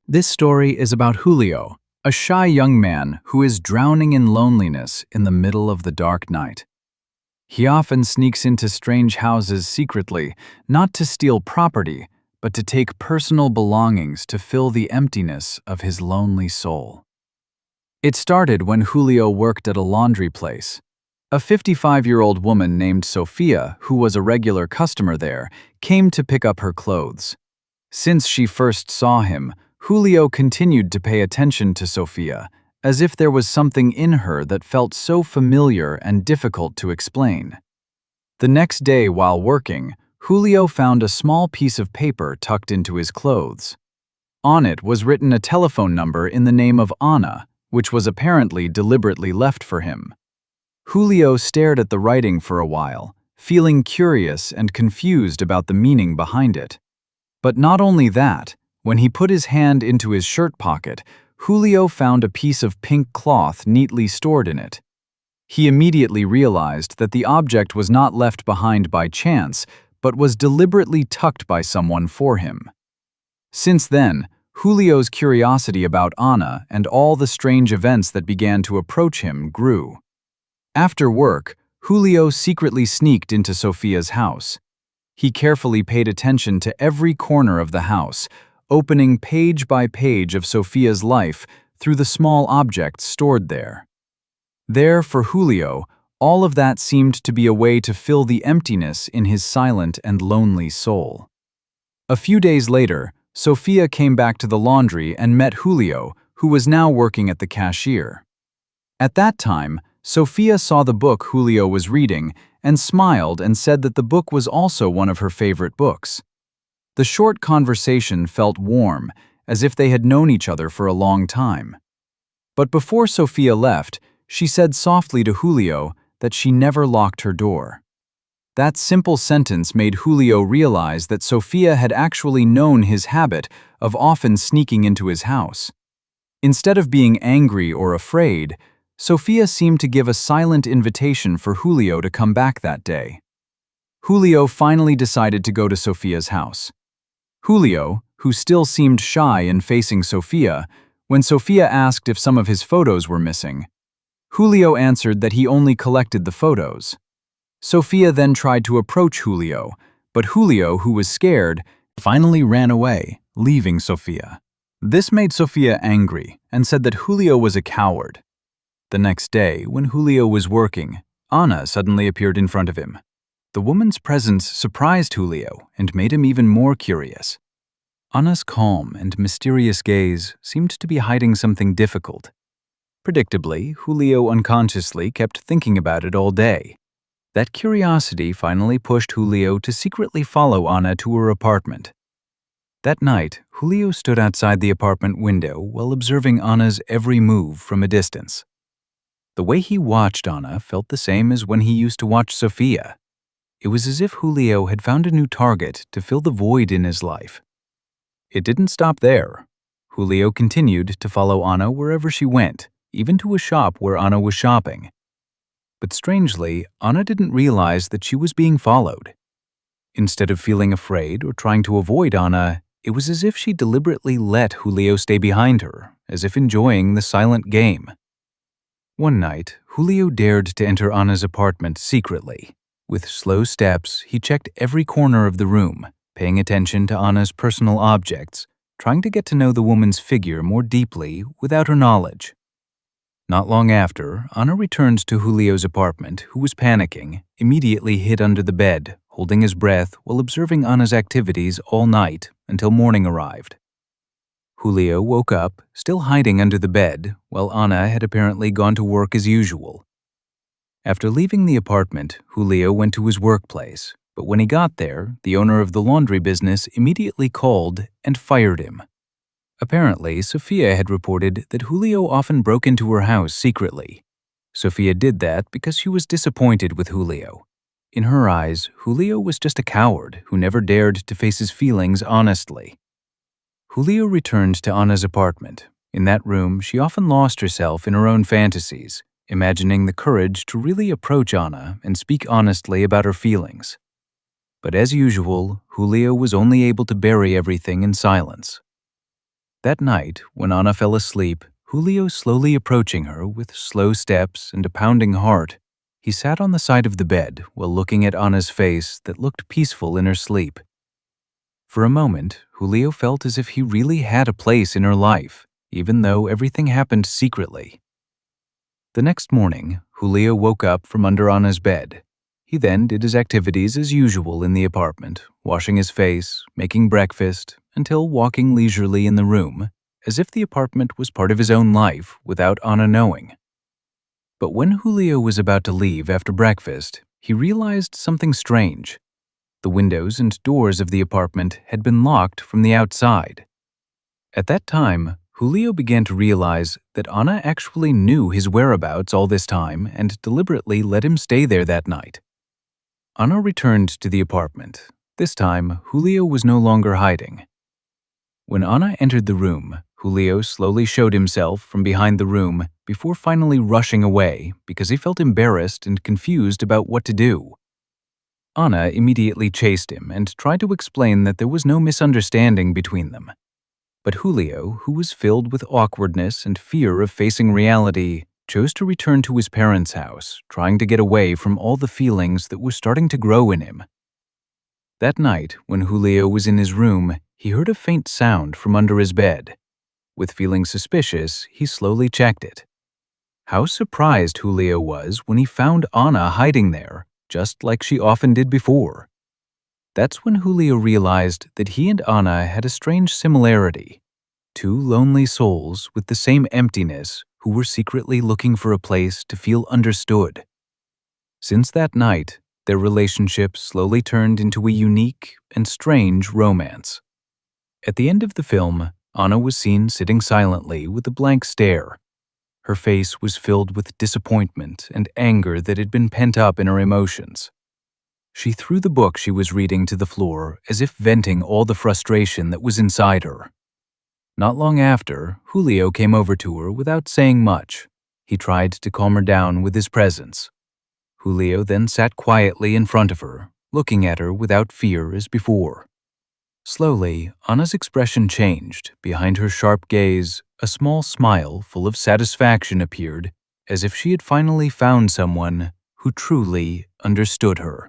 This story is about Julio, a shy young man who is drowning in loneliness in the middle of the dark night. He often sneaks into strange houses secretly, not to steal property, but to take personal belongings to fill the emptiness of his lonely soul. It started when Julio worked at a laundry place. A 55-year-old woman named Sofia, who was a regular customer there, came to pick up her clothes. Since she first saw him, Julio continued to pay attention to Sofia, as if there was something in her that felt so familiar and difficult to explain. The next day while working, Julio found a small piece of paper tucked into his clothes. On it was written a telephone number in the name of Ana, which was apparently deliberately left for him. Julio stared at the writing for a while, feeling curious and confused about the meaning behind it. But not only that, when he put his hand into his shirt pocket, Julio found a piece of pink cloth neatly stored in it. He immediately realized that the object was not left behind by chance, but was deliberately tucked by someone for him. Since then, Julio's curiosity about Ana and all the strange events that began to approach him grew. After work, Julio secretly sneaked into Sofia's house. He carefully paid attention to every corner of the house, opening page by page of Sofia's life through the small objects stored there. There, for Julio, all of that seemed to be a way to fill the emptiness in his silent and lonely soul. A few days later, Sofia came back to the laundry and met Julio, who was now working at the cashier. At that time, Sofia saw the book Julio was reading and smiled and said that the book was also one of her favorite books. The short conversation felt warm, as if they had known each other for a long time. But before Sofia left, she said softly to Julio that she never locked her door. That simple sentence made Julio realize that Sofia had actually known his habit of often sneaking into his house. Instead of being angry or afraid, Sofia seemed to give a silent invitation for Julio to come back that day. Julio finally decided to go to Sofia's house. Julio, who still seemed shy in facing Sofia, when Sofia asked if some of his photos were missing, Julio answered that he only collected the photos. Sofia then tried to approach Julio, but Julio, who was scared, finally ran away, leaving Sofia. This made Sofia angry and said that Julio was a coward. The next day, when Julio was working, Ana suddenly appeared in front of him. The woman's presence surprised Julio and made him even more curious. Ana's calm and mysterious gaze seemed to be hiding something difficult. Predictably, Julio unconsciously kept thinking about it all day. That curiosity finally pushed Julio to secretly follow Ana to her apartment. That night, Julio stood outside the apartment window while observing Ana's every move from a distance. The way he watched Ana felt the same as when he used to watch Sofia. It was as if Julio had found a new target to fill the void in his life. It didn't stop there. Julio continued to follow Ana wherever she went, even to a shop where Ana was shopping. But strangely, Ana didn't realize that she was being followed. Instead of feeling afraid or trying to avoid Ana, it was as if she deliberately let Julio stay behind her, as if enjoying the silent game. One night, Julio dared to enter Ana's apartment secretly. With slow steps, he checked every corner of the room, paying attention to Ana's personal objects, trying to get to know the woman's figure more deeply without her knowledge. Not long after, Ana returned to Julio's apartment, who was panicking, immediately hid under the bed, holding his breath while observing Ana's activities all night until morning arrived. Julio woke up, still hiding under the bed, while Ana had apparently gone to work as usual. After leaving the apartment, Julio went to his workplace, but when he got there, the owner of the laundry business immediately called and fired him. Apparently, Sofia had reported that Julio often broke into her house secretly. Sofia did that because she was disappointed with Julio. In her eyes, Julio was just a coward who never dared to face his feelings honestly. Julio returned to Ana's apartment. In that room, she often lost herself in her own fantasies, imagining the courage to really approach Ana and speak honestly about her feelings. But as usual, Julio was only able to bury everything in silence. That night, when Ana fell asleep, Julio slowly approaching her with slow steps and a pounding heart, he sat on the side of the bed while looking at Ana's face that looked peaceful in her sleep. For a moment, Julio felt as if he really had a place in her life, even though everything happened secretly. The next morning, Julio woke up from under Ana's bed. He then did his activities as usual in the apartment, washing his face, making breakfast, until walking leisurely in the room, as if the apartment was part of his own life without Ana knowing. But when Julio was about to leave after breakfast, he realized something strange. The windows and doors of the apartment had been locked from the outside. At that time, Julio began to realize that Ana actually knew his whereabouts all this time and deliberately let him stay there that night. Ana returned to the apartment. This time, Julio was no longer hiding. When Ana entered the room, Julio slowly showed himself from behind the room before finally rushing away because he felt embarrassed and confused about what to do. Ana immediately chased him and tried to explain that there was no misunderstanding between them. But Julio, who was filled with awkwardness and fear of facing reality, chose to return to his parents' house, trying to get away from all the feelings that were starting to grow in him. That night, when Julio was in his room, he heard a faint sound from under his bed. With feeling suspicious, he slowly checked it. How surprised Julio was when he found Ana hiding there, just like she often did before. That's when Julio realized that he and Ana had a strange similarity. Two lonely souls with the same emptiness who were secretly looking for a place to feel understood. Since that night, their relationship slowly turned into a unique and strange romance. At the end of the film, Ana was seen sitting silently with a blank stare. Her face was filled with disappointment and anger that had been pent up in her emotions. She threw the book she was reading to the floor as if venting all the frustration that was inside her. Not long after, Julio came over to her without saying much. He tried to calm her down with his presence. Julio then sat quietly in front of her, looking at her without fear as before. Slowly, Ana's expression changed. Behind her sharp gaze, a small smile full of satisfaction appeared, as if she had finally found someone who truly understood her.